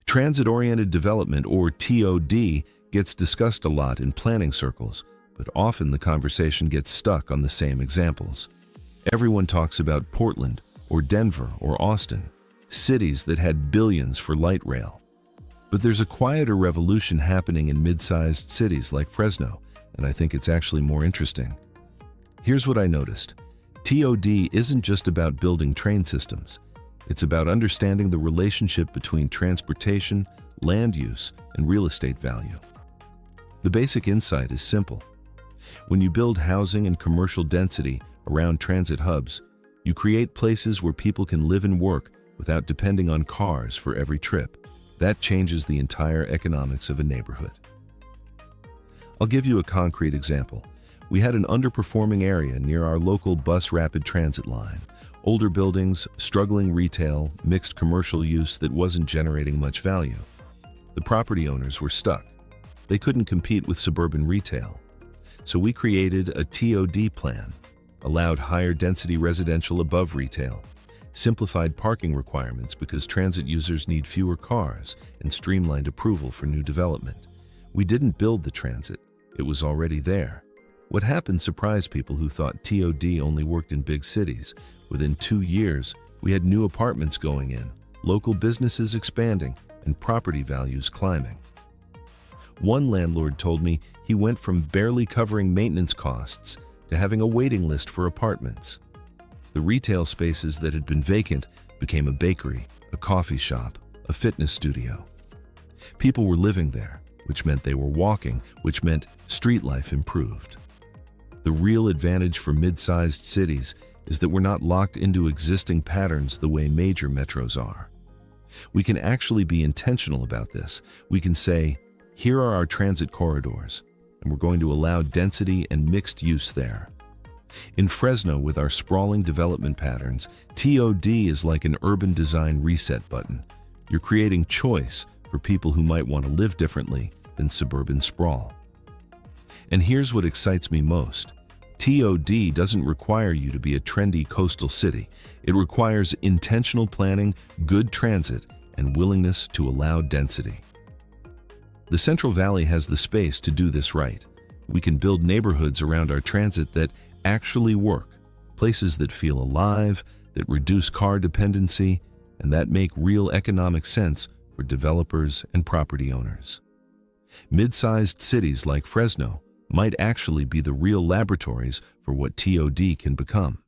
Transit-oriented development, or TOD, gets discussed a lot in planning circles, but often the conversation gets stuck on the same examples. Everyone talks about Portland, or Denver, or Austin, cities that had billions for light rail. But there's a quieter revolution happening in mid-sized cities like Fresno, and I think it's actually more interesting. Here's what I noticed. TOD isn't just about building train systems. It's about understanding the relationship between transportation, land use, and real estate value. The basic insight is simple. When you build housing and commercial density around transit hubs, you create places where people can live and work without depending on cars for every trip. That changes the entire economics of a neighborhood. I'll give you a concrete example. We had an underperforming area near our local bus rapid transit line. Older buildings, struggling retail, mixed commercial use that wasn't generating much value. The property owners were stuck. They couldn't compete with suburban retail. So we created a TOD plan, allowed higher density residential above retail, simplified parking requirements because transit users need fewer cars, and streamlined approval for new development. We didn't build the transit, it was already there. What happened surprised people who thought TOD only worked in big cities. Within 2 years, we had new apartments going in, local businesses expanding, and property values climbing. One landlord told me he went from barely covering maintenance costs to having a waiting list for apartments. The retail spaces that had been vacant became a bakery, a coffee shop, a fitness studio. People were living there, which meant they were walking, which meant street life improved. The real advantage for mid-sized cities is that we're not locked into existing patterns the way major metros are. We can actually be intentional about this. We can say, here are our transit corridors, and we're going to allow density and mixed use there. In Fresno, with our sprawling development patterns, TOD is like an urban design reset button. You're creating choice for people who might want to live differently than suburban sprawl. And here's what excites me most. TOD doesn't require you to be a trendy coastal city. It requires intentional planning, good transit, and willingness to allow density. The Central Valley has the space to do this right. We can build neighborhoods around our transit that actually work, places that feel alive, that reduce car dependency, and that make real economic sense for developers and property owners. Mid-sized cities like Fresno might actually be the real laboratories for what TOD can become.